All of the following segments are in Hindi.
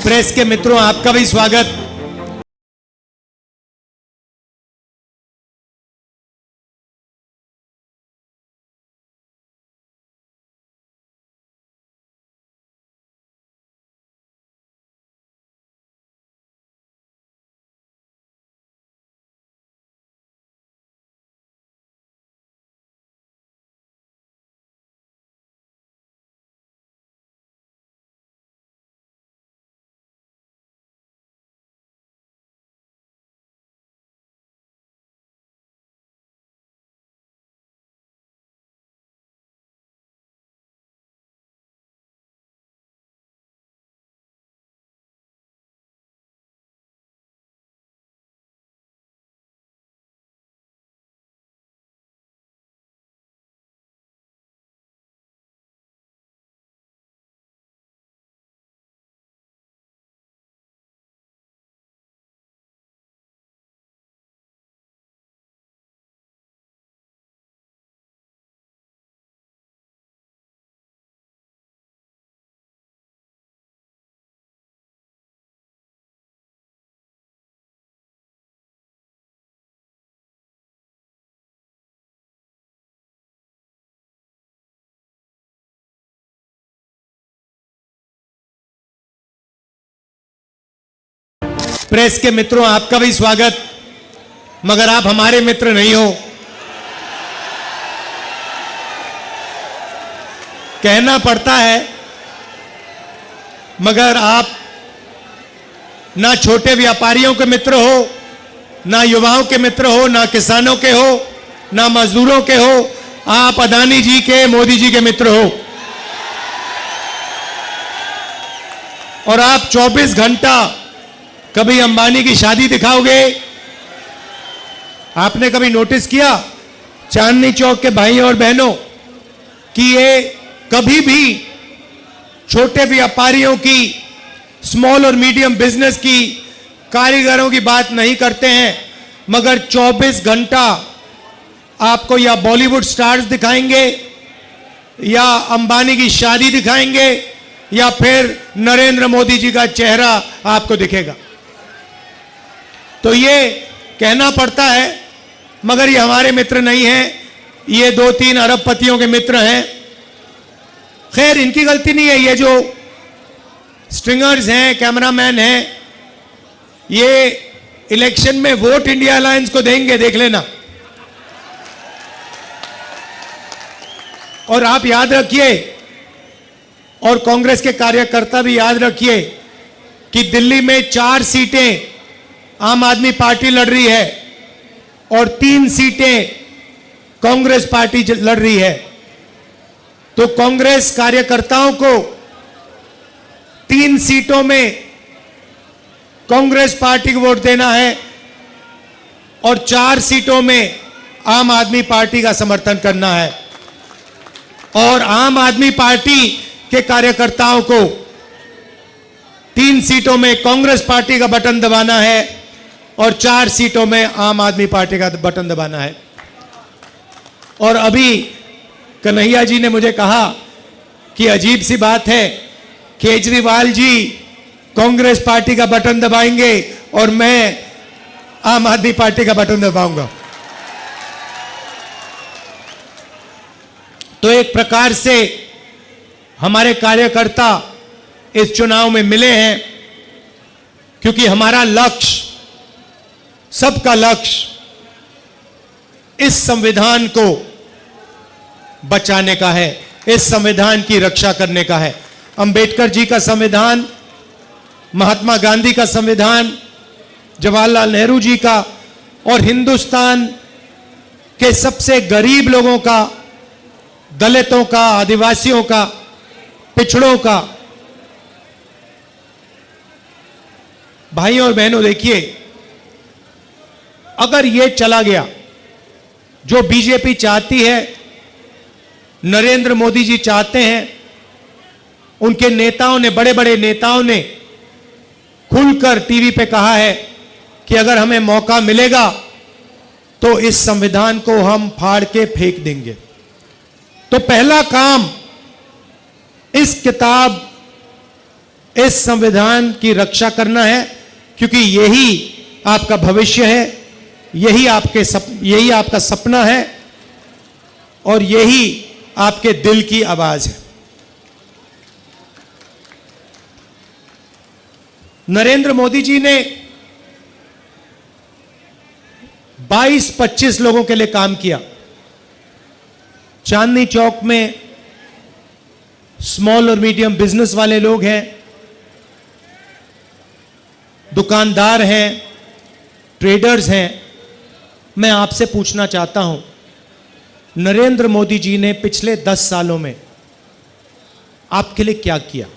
प्रेस के मित्रों, आपका भी स्वागत। प्रेस के मित्रों, आपका भी स्वागत। मगर आप हमारे मित्र नहीं हो। कहना पड़ता है, मगर आप ना छोटे व्यापारियों के मित्र हो, ना युवाओं के मित्र हो, ना किसानों के हो, ना मजदूरों के हो। आप अदानी जी के, मोदी जी के मित्र हो। और आप 24 घंटा कभी अंबानी की शादी दिखाओगे? आपने कभी नोटिस किया चांदनी चौक के भाइयों और बहनों कि ये कभी भी छोटे व्यापारियों की, स्मॉल और मीडियम बिजनेस की, कारीगरों की बात नहीं करते हैं, मगर 24 घंटा आपको या बॉलीवुड स्टार्स दिखाएंगे, या अंबानी की शादी दिखाएंगे, या फिर नरेंद्र मोदी जी का चेहरा आपको दिखेगा। तो ये कहना पड़ता है, मगर ये हमारे मित्र नहीं हैं। ये 2-3 अरबपतियों के मित्र हैं। खैर, इनकी गलती नहीं है। ये जो स्ट्रिंगर्स हैं, कैमरामैन हैं, ये इलेक्शन में वोट इंडिया अलायंस को देंगे, देख लेना। और आप याद रखिए, और कांग्रेस के कार्यकर्ता भी याद रखिए, कि दिल्ली में 4 सीटें आम आदमी पार्टी लड़ रही है और 3 सीटें कांग्रेस पार्टी लड़ रही है। तो कांग्रेस कार्यकर्ताओं को 3 सीटों में कांग्रेस पार्टी को वोट देना है और 4 सीटों में आम आदमी पार्टी का समर्थन करना है। और आम आदमी पार्टी के कार्यकर्ताओं को 3 सीटों में कांग्रेस पार्टी का बटन दबाना है और 4 सीटों में आम आदमी पार्टी का बटन दबाना है। और अभी कन्हैया जी ने मुझे कहा कि अजीब सी बात है, केजरीवाल जी कांग्रेस पार्टी का बटन दबाएंगे और मैं आम आदमी पार्टी का बटन दबाऊंगा। तो एक प्रकार से हमारे कार्यकर्ता इस चुनाव में मिले हैं, क्योंकि हमारा लक्ष्य, सबका लक्ष्य इस संविधान को बचाने का है, इस संविधान की रक्षा करने का है। अंबेडकर जी का संविधान, महात्मा गांधी का संविधान, जवाहरलाल नेहरू जी का, और हिंदुस्तान के सबसे गरीब लोगों का, दलितों का, आदिवासियों का, पिछड़ों का। भाइयों और बहनों, देखिए, अगर यह चला गया जो बीजेपी चाहती है, नरेंद्र मोदी जी चाहते हैं, उनके नेताओं ने, बड़े बड़े नेताओं ने खुलकर टीवी पे कहा है कि अगर हमें मौका मिलेगा तो इस संविधान को हम फाड़ के फेंक देंगे। तो पहला काम इस किताब इस संविधान की रक्षा करना है, क्योंकि यही आपका भविष्य है, यही आपका सपना है और यही आपके दिल की आवाज है। नरेंद्र मोदी जी ने 22-25 लोगों के लिए काम किया। चांदनी चौक में स्मॉल और मीडियम बिजनेस वाले लोग हैं, दुकानदार हैं, ट्रेडर्स हैं। मैं आपसे पूछना चाहता हूं, नरेंद्र मोदी जी ने पिछले 10 सालों में आपके लिए क्या किया?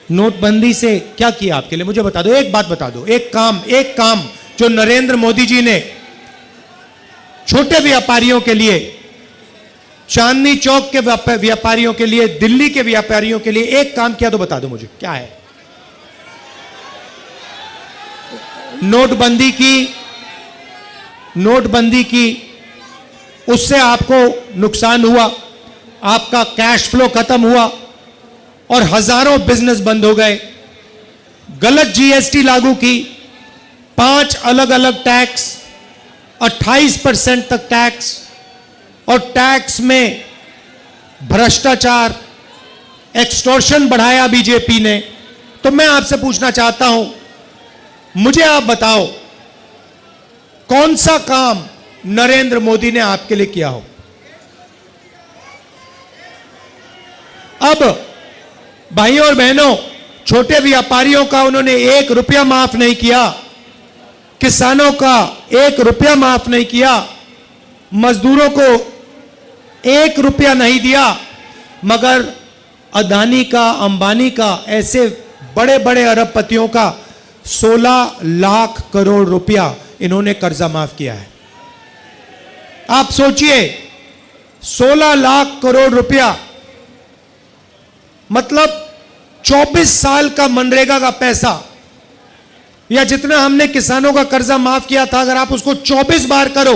नोटबंदी से क्या किया आपके लिए? मुझे बता दो, एक बात बता दो, एक काम जो नरेंद्र मोदी जी ने छोटे व्यापारियों के लिए, चांदनी चौक के व्यापारियों के लिए, दिल्ली के व्यापारियों के लिए एक काम किया तो बता दो मुझे, क्या है? नोटबंदी की उससे आपको नुकसान हुआ, आपका कैश फ्लो खत्म हुआ और हजारों बिजनेस बंद हो गए। गलत जीएसटी लागू की, 5 अलग अलग टैक्स, 28% तक टैक्स, और टैक्स में भ्रष्टाचार, एक्सटॉर्शन बढ़ाया बीजेपी ने। तो मैं आपसे पूछना चाहता हूं, मुझे आप बताओ कौन सा काम नरेंद्र मोदी ने आपके लिए किया हो? अब भाइयों और बहनों, छोटे व्यापारियों का उन्होंने 1 रुपया माफ नहीं किया, किसानों का 1 रुपया माफ नहीं किया, मजदूरों को 1 रुपया नहीं दिया, मगर अदानी का, अंबानी का, ऐसे बड़े बड़े अरबपतियों का 16 लाख करोड़ रुपया इन्होंने कर्जा माफ किया है। आप सोचिए, 16 लाख करोड़ रुपया मतलब 24 साल का मनरेगा का पैसा, या जितना हमने किसानों का कर्जा माफ किया था, अगर आप उसको 24 बार करो,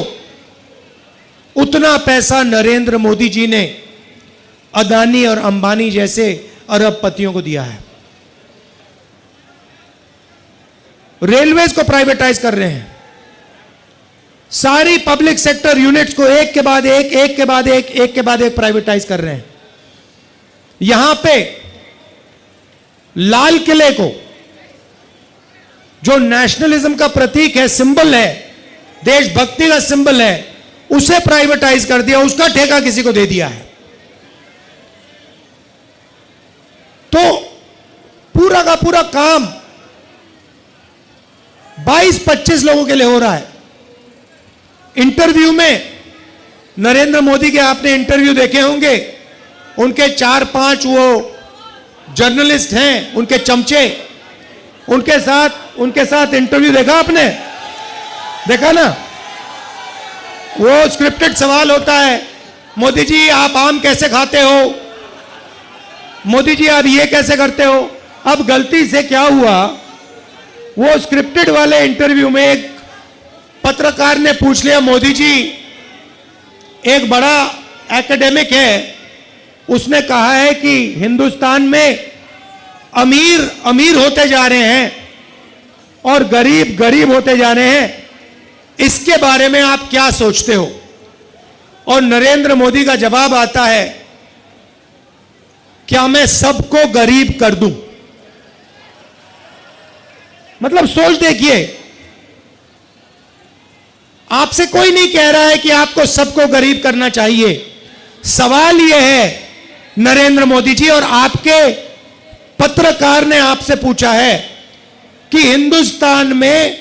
उतना पैसा नरेंद्र मोदी जी ने अदानी और अंबानी जैसे अरबपतियों को दिया है। रेलवेज को प्राइवेटाइज कर रहे हैं, सारी पब्लिक सेक्टर यूनिट्स को एक के बाद एक प्राइवेटाइज कर रहे हैं। यहां पे लाल किले को, जो नेशनलिज्म का प्रतीक है, सिंबल है, देशभक्ति का सिंबल है, उसे प्राइवेटाइज कर दिया, उसका ठेका किसी को दे दिया है। तो पूरा का पूरा काम 22-25 लोगों के लिए हो रहा है। इंटरव्यू में नरेंद्र मोदी के आपने इंटरव्यू देखे होंगे, उनके 4-5 वो जर्नलिस्ट हैं, उनके चमचे, उनके साथ इंटरव्यू देखा आपने? देखा ना? वो स्क्रिप्टेड सवाल होता है, मोदी जी आप आम कैसे खाते हो, मोदी जी आप ये कैसे करते हो। अब गलती से क्या हुआ, वो स्क्रिप्टेड वाले इंटरव्यू में एक पत्रकार ने पूछ लिया, मोदी जी एक बड़ा एकेडमिक है, उसने कहा है कि हिंदुस्तान में अमीर अमीर होते जा रहे हैं और गरीब गरीब होते जा रहे हैं, इसके बारे में आप क्या सोचते हो? और नरेंद्र मोदी का जवाब आता है, क्या मैं सबको गरीब कर दूं? मतलब सोच देखिए, आपसे कोई नहीं कह रहा है कि आपको सबको गरीब करना चाहिए। सवाल यह है नरेंद्र मोदी जी, और आपके पत्रकार ने आपसे पूछा है कि हिंदुस्तान में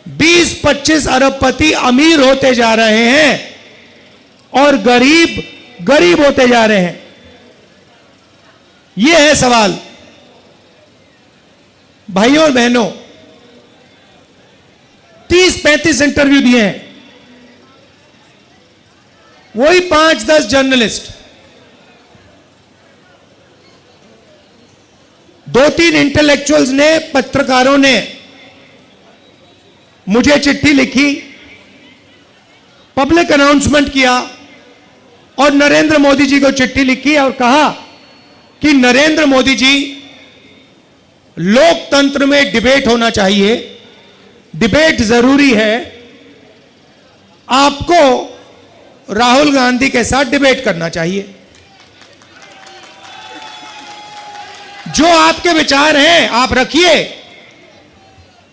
20-25 अरबपति अमीर होते जा रहे हैं और गरीब गरीब होते जा रहे हैं। यह है सवाल। भाइयों और बहनों, 30-35 इंटरव्यू दिए हैं, वही 5-10 जर्नलिस्ट, 2-3 इंटेलेक्चुअल्स ने, पत्रकारों ने मुझे चिट्ठी लिखी, पब्लिक अनाउंसमेंट किया और नरेंद्र मोदी जी को चिट्ठी लिखी और कहा कि नरेंद्र मोदी जी लोकतंत्र में डिबेट होना चाहिए, डिबेट जरूरी है। आपको राहुल गांधी के साथ डिबेट करना चाहिए। जो आपके विचार हैं आप रखिए,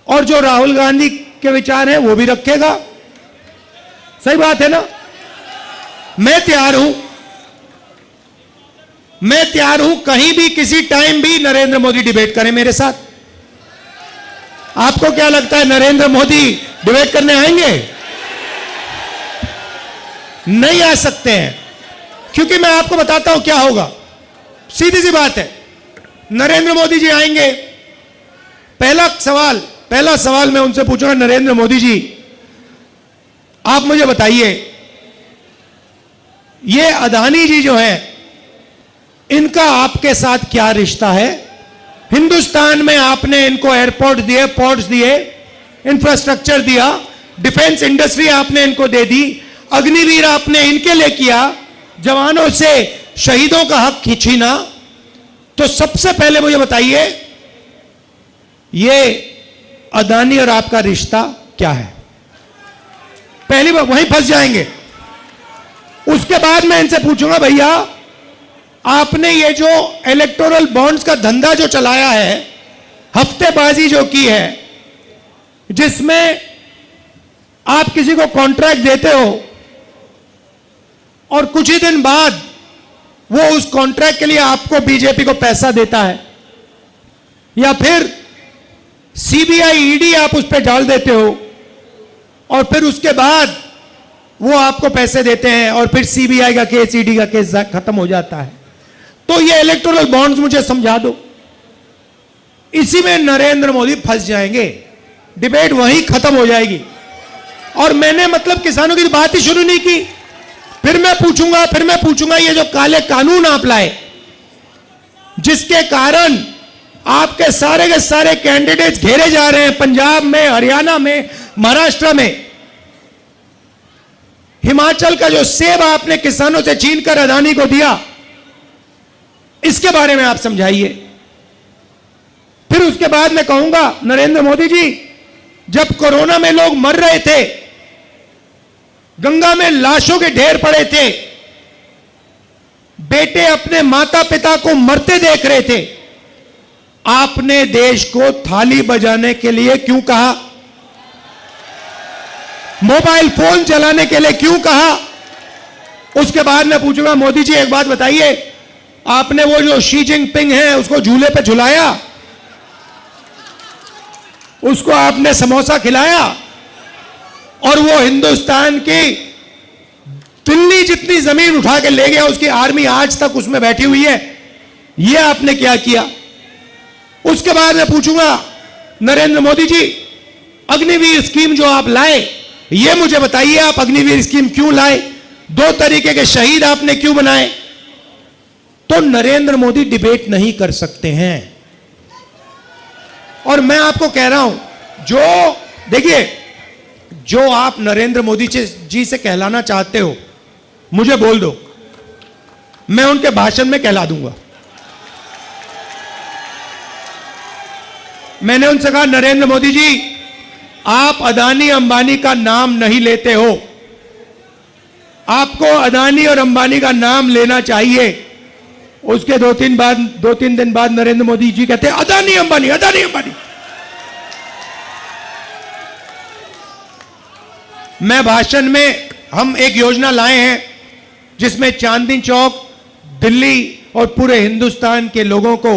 और जो राहुल गांधी के विचार हैं वो भी रखेगा। सही बात है ना? मैं तैयार हूं कहीं भी किसी टाइम भी नरेंद्र मोदी डिबेट करें मेरे साथ। आपको क्या लगता है नरेंद्र मोदी डिबेट करने आएंगे? नहीं आ सकते हैं, क्योंकि मैं आपको बताता हूं क्या होगा। सीधी सी बात है, नरेंद्र मोदी जी आएंगे, पहला सवाल मैं उनसे पूछूंगा, नरेंद्र मोदी जी आप मुझे बताइए, ये अदानी जी जो हैं इनका आपके साथ क्या रिश्ता है? हिंदुस्तान में आपने इनको एयरपोर्ट दिए, पोर्ट्स दिए, इंफ्रास्ट्रक्चर दिया, डिफेंस इंडस्ट्री आपने इनको दे दी, अग्निवीर आपने इनके लिए किया, जवानों से शहीदों का हक छीना। तो सबसे पहले मुझे बताइए, ये अदानी और आपका रिश्ता क्या है? पहली बार वहीं फंस जाएंगे। उसके बाद मैं इनसे पूछूंगा, भैया आपने ये जो इलेक्टोरल बॉन्ड्स का धंधा जो चलाया है, हफ्तेबाजी जो की है, जिसमें आप किसी को कॉन्ट्रैक्ट देते हो और कुछ ही दिन बाद वो उस कॉन्ट्रैक्ट के लिए आपको बीजेपी को पैसा देता है, या फिर सीबीआई ईडी आप उस पर डाल देते हो और फिर उसके बाद वो आपको पैसे देते हैं और फिर सीबीआई का केस, ईडी का केस खत्म हो जाता है। तो ये इलेक्टोरल बॉन्ड्स मुझे समझा दो। इसी में नरेंद्र मोदी फंस जाएंगे, डिबेट वहीं खत्म हो जाएगी। और मैंने मतलब किसानों की बात ही शुरू नहीं की। फिर मैं पूछूंगा ये जो काले कानून आप लाए, जिसके कारण आपके सारे के सारे कैंडिडेट्स घेरे जा रहे हैं, पंजाब में, हरियाणा में, महाराष्ट्र में, हिमाचल का जो सेब आपने किसानों से छीनकर अदानी को दिया, इसके बारे में आप समझाइए। फिर उसके बाद मैं कहूंगा, नरेंद्र मोदी जी, जब कोरोना में लोग मर रहे थे, गंगा में लाशों के ढेर पड़े थे, बेटे अपने माता पिता को मरते देख रहे थे, आपने देश को थाली बजाने के लिए क्यों कहा? मोबाइल फोन चलाने के लिए क्यों कहा? उसके बाद मैं पूछूंगा, मोदी जी एक बात बताइए, आपने वो जो शी जिनपिंग है उसको झूले पे झुलाया, उसको आपने समोसा खिलाया, और वो हिंदुस्तान की दिल्ली जितनी जमीन उठा के ले गया, उसकी आर्मी आज तक उसमें बैठी हुई है। ये आपने क्या किया? उसके बाद मैं पूछूंगा, नरेंद्र मोदी जी, अग्निवीर स्कीम जो आप लाए, ये मुझे बताइए, आप अग्निवीर स्कीम क्यों लाए? 2 तरीके के शहीद आपने क्यों बनाए? तो नरेंद्र मोदी डिबेट नहीं कर सकते हैं। और मैं आपको कह रहा हूं, देखिए, जो आप नरेंद्र मोदी जी से कहलाना चाहते हो, मुझे बोल दो, मैं उनके भाषण में कहला दूंगा। मैंने उनसे कहा, नरेंद्र मोदी जी, आप अदानी अंबानी का नाम नहीं लेते हो, आपको अदानी और अंबानी का नाम लेना चाहिए। उसके 2-3 दिन बाद नरेंद्र मोदी जी कहते हैं, अदानी अंबानी, अदानी अंबानी। मैं भाषण में, हम एक योजना लाए हैं जिसमें चांदनी चौक, दिल्ली और पूरे हिंदुस्तान के लोगों को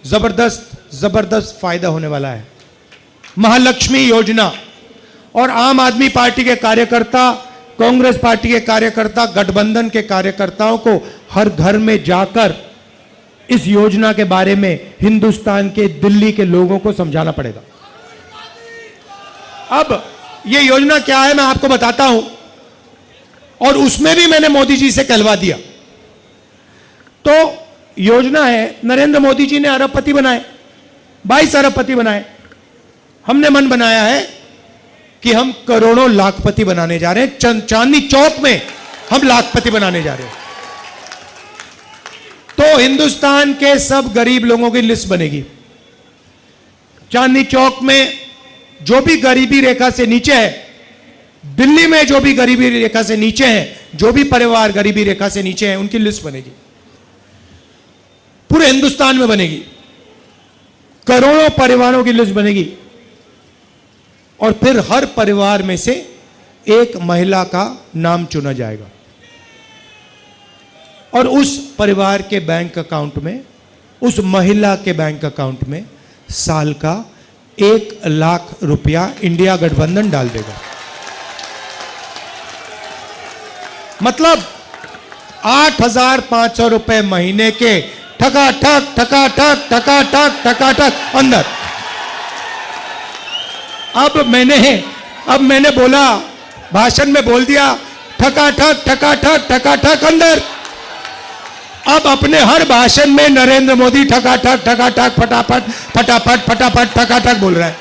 जबरदस्त फायदा होने वाला है। महालक्ष्मी योजना, और आम आदमी पार्टी के कार्यकर्ता, कांग्रेस पार्टी के कार्यकर्ता, गठबंधन के कार्यकर्ताओं को हर घर में जाकर इस योजना के बारे में हिंदुस्तान के, दिल्ली के लोगों को समझाना पड़ेगा। अब ये योजना क्या है मैं आपको बताता हूं, और उसमें भी मैंने मोदी जी से कहलवा दिया। तो योजना है, नरेंद्र मोदी जी ने अरबपति बनाए, 22 अरबपति बनाए। हमने मन बनाया है कि हम करोड़ों लाखपति बनाने जा रहे हैं। चांदनी चौक में हम लाखपति बनाने जा रहे हैं। तो हिंदुस्तान के सब गरीब लोगों की लिस्ट बनेगी, चांदनी चौक में जो भी गरीबी रेखा से नीचे है, दिल्ली में जो भी गरीबी रेखा से नीचे है, जो भी परिवार गरीबी रेखा से नीचे है, उनकी लिस्ट बनेगी, पूरे हिंदुस्तान में बनेगी, करोड़ों परिवारों की लिस्ट बनेगी और फिर हर परिवार में से एक महिला का नाम चुना जाएगा और उस परिवार के बैंक अकाउंट में, उस महिला के बैंक अकाउंट में साल का 1 लाख रुपया इंडिया गठबंधन डाल देगा। मतलब 8,500 रुपए महीने के ठकाठक ठकाठक ठकाठक ठकाठक अंदर। अब मैंने बोला, भाषण में बोल दिया ठकाठक ठकाठक ठकाठक अंदर। अब अपने हर भाषण में नरेंद्र मोदी ठकाठक ठकाठक फटाफट फटाफट फटाफट ठकाठक बोल रहा है।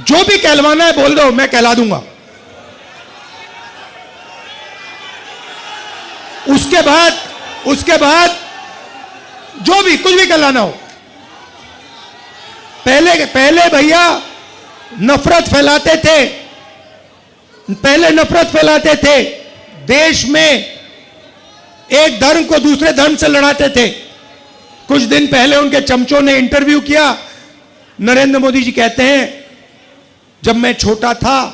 जो भी कहलवाना है बोल दो, मैं कहला दूंगा। उसके बाद जो भी कुछ भी कहलाना हो, पहले भैया नफरत फैलाते थे, देश में एक धर्म को दूसरे धर्म से लड़ाते थे। कुछ दिन पहले उनके चमचों ने इंटरव्यू किया, नरेंद्र मोदी जी कहते हैं जब मैं छोटा था,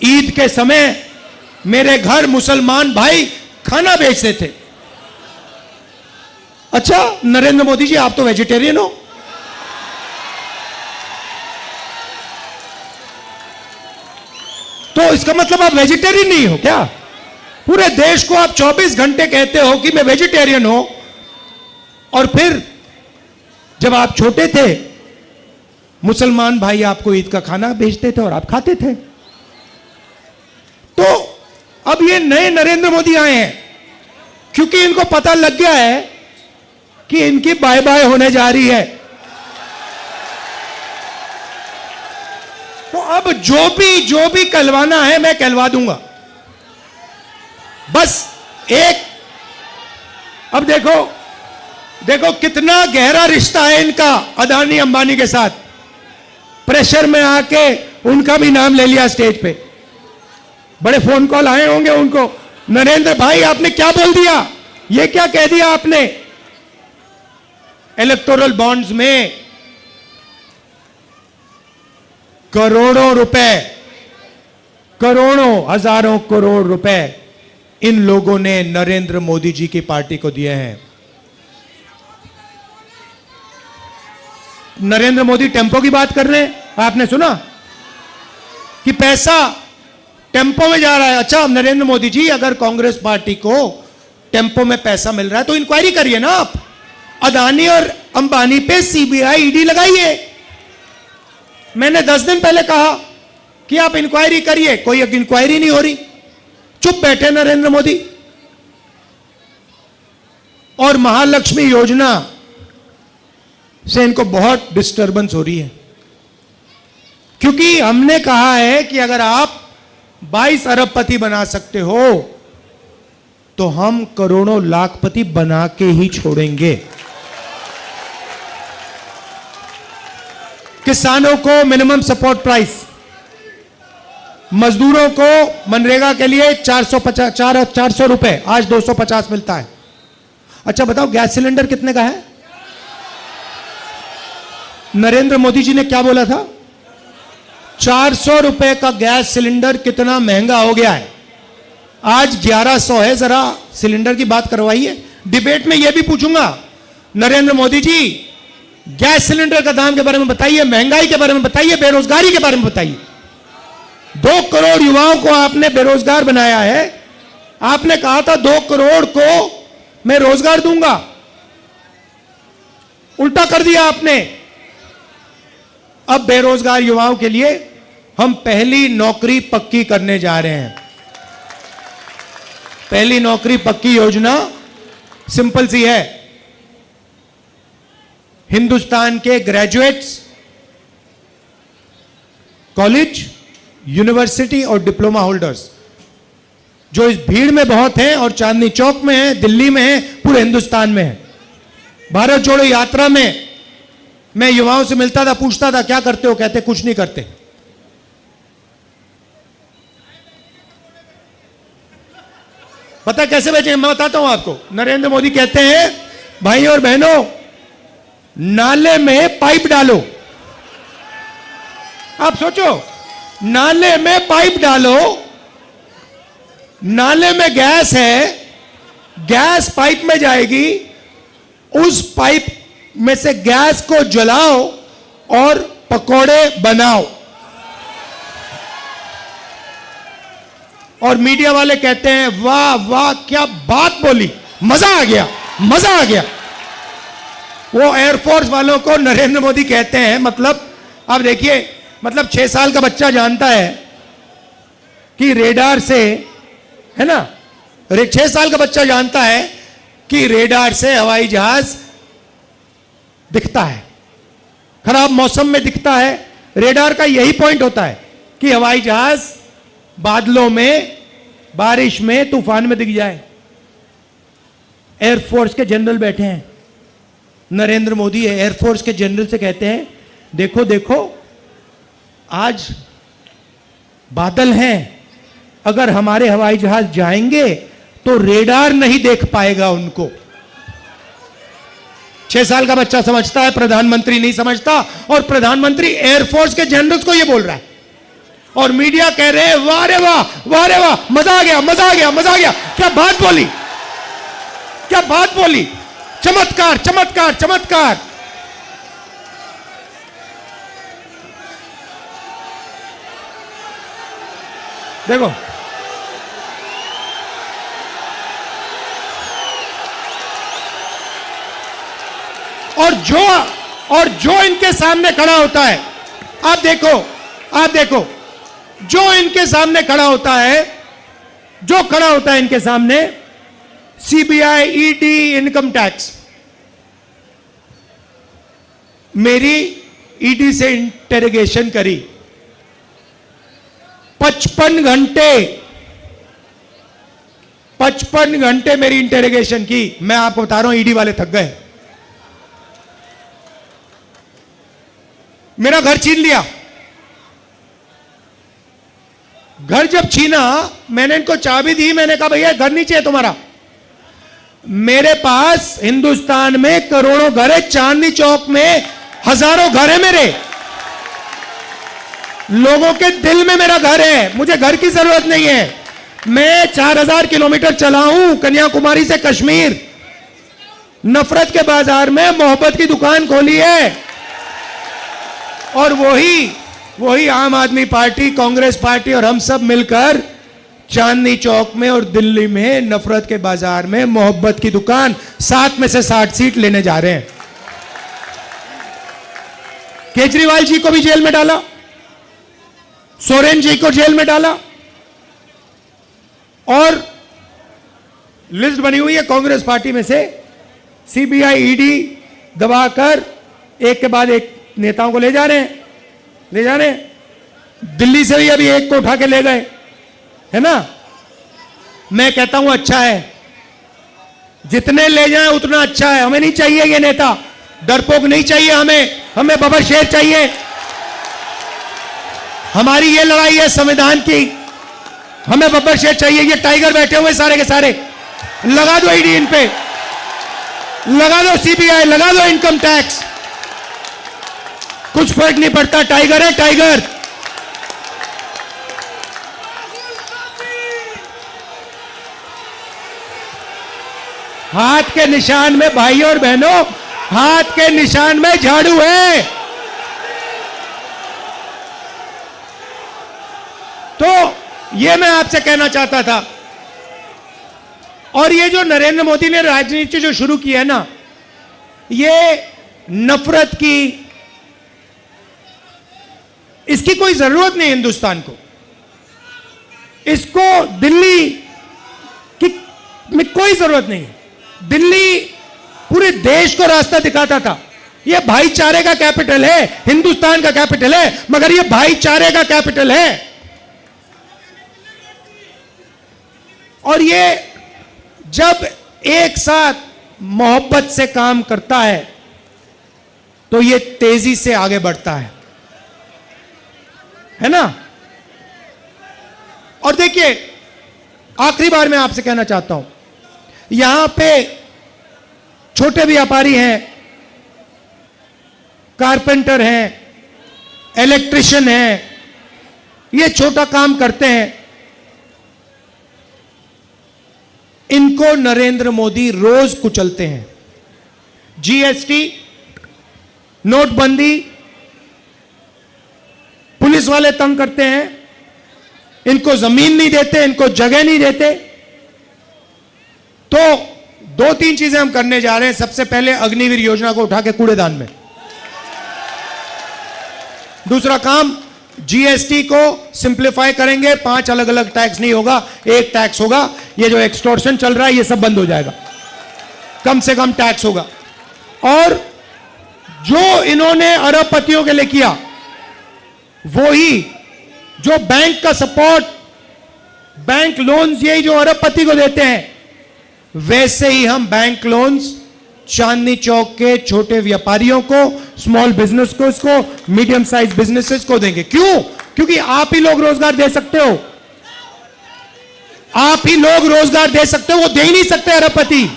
ईद के समय मेरे घर मुसलमान भाई खाना बेचते थे। अच्छा नरेंद्र मोदी जी, आप तो वेजिटेरियन हो, तो इसका मतलब आप वेजिटेरियन नहीं हो क्या? पूरे देश को आप 24 घंटे कहते हो कि मैं वेजिटेरियन हूं, और फिर जब आप छोटे थे मुसलमान भाई आपको ईद का खाना भेजते थे और आप खाते थे। तो अब ये नए नरेंद्र मोदी आए हैं क्योंकि इनको पता लग गया है कि इनकी बाय बाय होने जा रही है। तो अब जो भी कहलवाना है मैं कहलवा दूंगा। बस एक, अब देखो कितना गहरा रिश्ता है इनका अदानी अंबानी के साथ। प्रेशर में आके उनका भी नाम ले लिया स्टेज पे, बड़े फोन कॉल आए होंगे उनको, नरेंद्र भाई आपने क्या बोल दिया, ये क्या कह दिया आपने। इलेक्टोरल बॉन्ड्स में करोड़ों रुपए, करोड़ों हजारों करोड़ रुपए इन लोगों ने नरेंद्र मोदी जी की पार्टी को दिए हैं। नरेंद्र मोदी टेम्पो की बात कर रहे हैं, आपने सुना कि पैसा टेम्पो में जा रहा है। अच्छा नरेंद्र मोदी जी, अगर कांग्रेस पार्टी को टेम्पो में पैसा मिल रहा है तो इंक्वायरी करिए ना आप, अदानी और अंबानी पे सीबीआई ईडी लगाइए। मैंने 10 दिन पहले कहा कि आप इंक्वायरी करिए, कोई इंक्वायरी नहीं हो रही, चुप बैठे नरेंद्र मोदी। और महालक्ष्मी योजना से इनको बहुत डिस्टर्बेंस हो रही है, क्योंकि हमने कहा है कि अगर आप 22 अरबपति बना सकते हो तो हम करोड़ों लाखपति बना के ही छोड़ेंगे। किसानों को मिनिमम सपोर्ट प्राइस, मजदूरों को मनरेगा के लिए 400 रुपए, आज 250 मिलता है। अच्छा बताओ गैस सिलेंडर कितने का है? नरेंद्र मोदी जी ने क्या बोला था? 400 रुपए का गैस सिलेंडर कितना महंगा हो गया है, आज 1100 है। जरा सिलेंडर की बात करवाइए। डिबेट में यह भी पूछूंगा, नरेंद्र मोदी जी गैस सिलेंडर का दाम के बारे में बताइए, महंगाई के बारे में बताइए, बेरोजगारी के बारे में बताइए। 2 करोड़ युवाओं को आपने बेरोजगार बनाया है। आपने कहा था 2 करोड़ को मैं रोजगार दूंगा, उल्टा कर दिया आपने। अब बेरोजगार युवाओं के लिए हम पहली नौकरी पक्की करने जा रहे हैं। पहली नौकरी पक्की योजना सिंपल सी है। हिंदुस्तान के ग्रेजुएट्स, कॉलेज, यूनिवर्सिटी और डिप्लोमा होल्डर्स जो इस भीड़ में बहुत हैं और चांदनी चौक में हैं, दिल्ली में हैं, पूरे हिंदुस्तान में हैं, भारत जोड़ो यात्रा में मैं युवाओं से मिलता था, पूछता था क्या करते हो, कहते कुछ नहीं करते। पता कैसे बेचे, मैं बताता हूं आपको। नरेंद्र मोदी कहते हैं भाई और बहनों, नाले में पाइप डालो। आप सोचो, नाले में पाइप डालो, नाले में गैस है, गैस पाइप में जाएगी, उस पाइप में से गैस को जलाओ और पकोड़े बनाओ। और मीडिया वाले कहते हैं वाह वाह क्या बात बोली, मजा आ गया, मजा आ गया। वो एयरफोर्स वालों को नरेंद्र मोदी कहते हैं, मतलब आप देखिए, मतलब 6 साल का बच्चा जानता है कि रेडार से, है ना, 6 साल का बच्चा जानता है कि रेडार से हवाई जहाज दिखता है, खराब मौसम में दिखता है। रेडार का यही पॉइंट होता है कि हवाई जहाज बादलों में, बारिश में, तूफान में दिख जाए। एयरफोर्स के जनरल बैठे हैं, नरेंद्र मोदी एयरफोर्स के जनरल से कहते हैं देखो देखो आज बादल हैं, अगर हमारे हवाई जहाज जाएंगे तो रेडार नहीं देख पाएगा उनको। 6 साल का बच्चा समझता है, प्रधानमंत्री नहीं समझता, और प्रधानमंत्री एयरफोर्स के जनरल्स को यह बोल रहा है। और मीडिया कह रहे हैं वाह रे वाह, वाह रे वाह, मजा आ गया, मजा आ गया, मजा आ गया। क्या बात बोली, क्या बात बोली, चमत्कार चमत्कार चमत्कार। देखो और जो इनके सामने खड़ा होता है, आप देखो जो इनके सामने खड़ा होता है, जो खड़ा होता है इनके सामने, सीबीआई, ईडी, इनकम टैक्स। मेरी ईडी से इंटेरोगेशन करी 55 घंटे मेरी इंटेरोगेशन की। मैं आपको बता रहा हूं, ईडी वाले थक गए। मेरा घर छीन लिया। घर जब छीना, मैंने इनको चाबी दी, मैंने कहा भैया घर नहीं चाहिए तुम्हारा। मेरे पास हिंदुस्तान में करोड़ों घर है, चांदनी चौक में हजारों घर है मेरे। लोगों के दिल में मेरा घर है, मुझे घर की जरूरत नहीं है। मैं 4000 किलोमीटर चला हूं कन्याकुमारी से कश्मीर, नफरत के बाजार में मोहब्बत की दुकान खोली है। और वही आम आदमी पार्टी, कांग्रेस पार्टी और हम सब मिलकर चांदनी चौक में और दिल्ली में नफरत के बाजार में मोहब्बत की दुकान 7 में से 60 सीट लेने जा रहे हैं। केजरीवाल जी को भी जेल में डाला, सोरेन जी को जेल में डाला, और लिस्ट बनी हुई है कांग्रेस पार्टी में से सीबीआई, ईडी दबाकर एक के बाद एक नेताओं को ले जा रहे हैं। दिल्ली से भी अभी एक को उठा के ले गए, है ना। मैं कहता हूं अच्छा है, जितने ले जाएं उतना अच्छा है। हमें नहीं चाहिए ये नेता, डरपोक नहीं चाहिए हमें बबर शेर चाहिए। हमारी ये लड़ाई है संविधान की, हमें बब्बर शेर चाहिए। ये टाइगर बैठे हुए सारे के सारे, लगा दो ईडी इन पे, लगा दो सीबीआई, लगा दो इनकम टैक्स, कुछ फर्क नहीं पड़ता। टाइगर है टाइगर। हाथ के निशान में भाई और बहनों, हाथ के निशान में झाड़ू है। तो ये मैं आपसे कहना चाहता था। और ये जो नरेंद्र मोदी ने राजनीति जो शुरू की है ना, ये नफरत की, इसकी कोई जरूरत नहीं हिंदुस्तान को। इसको दिल्ली की में कोई जरूरत नहीं है। दिल्ली पूरे देश को रास्ता दिखाता था। ये भाईचारे का कैपिटल है, हिंदुस्तान का कैपिटल है, मगर ये भाईचारे का कैपिटल है। और ये जब एक साथ मोहब्बत से काम करता है तो ये तेजी से आगे बढ़ता है ना। और देखिए, आखिरी बार मैं आपसे कहना चाहता हूं, यहां पे छोटे व्यापारी हैं, कारपेंटर हैं, इलेक्ट्रिशियन हैं, ये छोटा काम करते हैं, इनको नरेंद्र मोदी रोज कुचलते हैं। जीएसटी, नोटबंदी, पुलिस वाले तंग करते हैं, इनको जमीन नहीं देते, इनको जगह नहीं देते। तो 2-3 चीजें हम करने जा रहे हैं। सबसे पहले अग्निवीर योजना को उठा के कूड़ेदान में। दूसरा काम, जीएसटी को सिंप्लीफाई करेंगे, 5 अलग अलग टैक्स नहीं होगा, एक टैक्स होगा। ये जो एक्सटॉर्शन चल रहा है ये सब बंद हो जाएगा, कम से कम टैक्स होगा। और जो इन्होंने अरबपतियों के लिए किया, वो ही जो बैंक का सपोर्ट, बैंक लोन्स, यही जो अरबपति को देते हैं, वैसे ही हम बैंक लोन्स चांदनी चौक के छोटे व्यापारियों को, स्मॉल बिजनेस को, इसको मीडियम साइज बिजनेसेस को देंगे। क्यों? क्योंकि आप ही लोग रोजगार दे सकते हो, आप ही लोग रोजगार दे सकते हो, वो दे ही नहीं सकते अरबपति।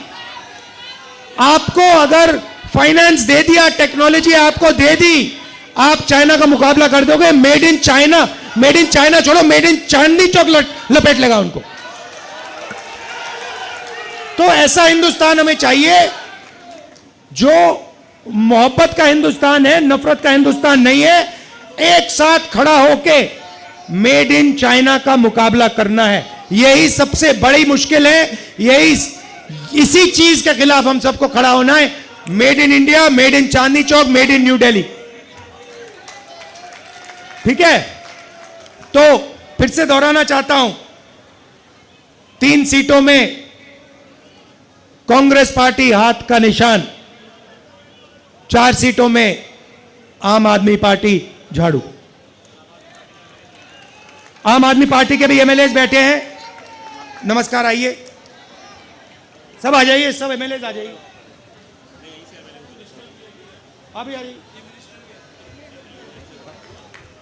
आपको अगर फाइनेंस दे दिया, टेक्नोलॉजी आपको दे दी, आप चाइना का मुकाबला कर दोगे। Made in China, made in China छोड़ो, मेड इन चांदनी चौक लपेट लेगा उनको। तो ऐसा हिंदुस्तान हमें चाहिए जो मोहब्बत का हिंदुस्तान है, नफरत का हिंदुस्तान नहीं है। एक साथ खड़ा होके मेड इन चाइना का मुकाबला करना है, यही सबसे बड़ी मुश्किल है। यही, इसी चीज के खिलाफ हम सबको खड़ा होना है। Made in India, made in Chandni Chowk, made in new Delhi. ठीक है? तो फिर से दोहराना चाहता हूं, 3 सीटों में कांग्रेस पार्टी हाथ का निशान, 4 सीटों में आम आदमी पार्टी झाड़ू। आम आदमी पार्टी के भी एमएलए बैठे हैं। नमस्कार, आइए, सब आ जाइए, सब एमएलए आ जाइए, आप भी आ जाइए,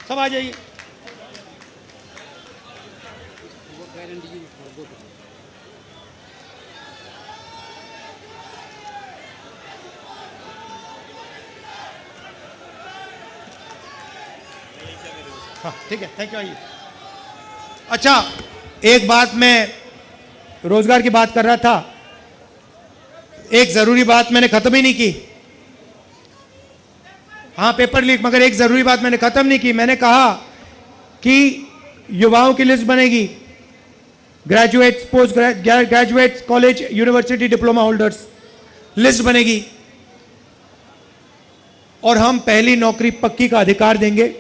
सब आ जाइए। ठीक है, थैंक यू। आइए। अच्छा, एक बात, मैं रोजगार की बात कर रहा था, एक जरूरी बात मैंने खत्म ही नहीं की। हाँ, पेपर लीक, मगर एक जरूरी बात मैंने खत्म नहीं की। मैंने कहा कि युवाओं की लिस्ट बनेगी, graduates, post graduates, college, university diploma holders, list बनेगी। और हम पहली नौकरी पक्की का अधिकार देंगे।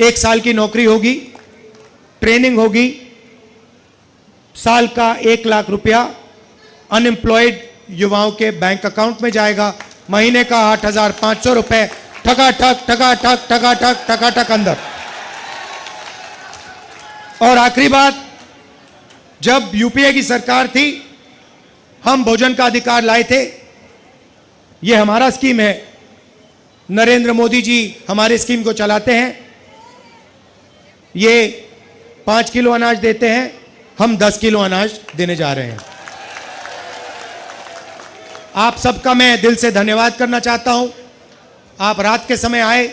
1 साल की नौकरी होगी, ट्रेनिंग होगी, साल का 1 लाख रुपया अनएम्प्लॉयड युवाओं के बैंक अकाउंट में जाएगा, महीने का 8,500 रुपए, ठकाठक ठकाठक ठकाठक ठकाठक अंदर। और आखिरी बात, जब यूपीए की सरकार थी, हम भोजन का अधिकार लाए थे। यह हमारा स्कीम है, नरेंद्र मोदी जी हमारे स्कीम को चलाते हैं। ये 5 किलो अनाज देते हैं, हम 10 किलो अनाज देने जा रहे हैं। आप सबका मैं दिल से धन्यवाद करना चाहता हूं। आप रात के समय आए,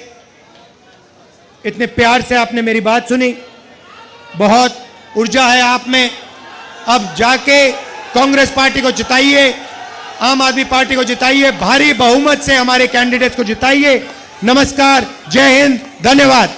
इतने प्यार से आपने मेरी बात सुनी, बहुत ऊर्जा है आप में। अब जाके कांग्रेस पार्टी को जिताइए, आम आदमी पार्टी को जिताइए, भारी बहुमत से हमारे कैंडिडेट को जिताइए। नमस्कार, जय हिंद, धन्यवाद।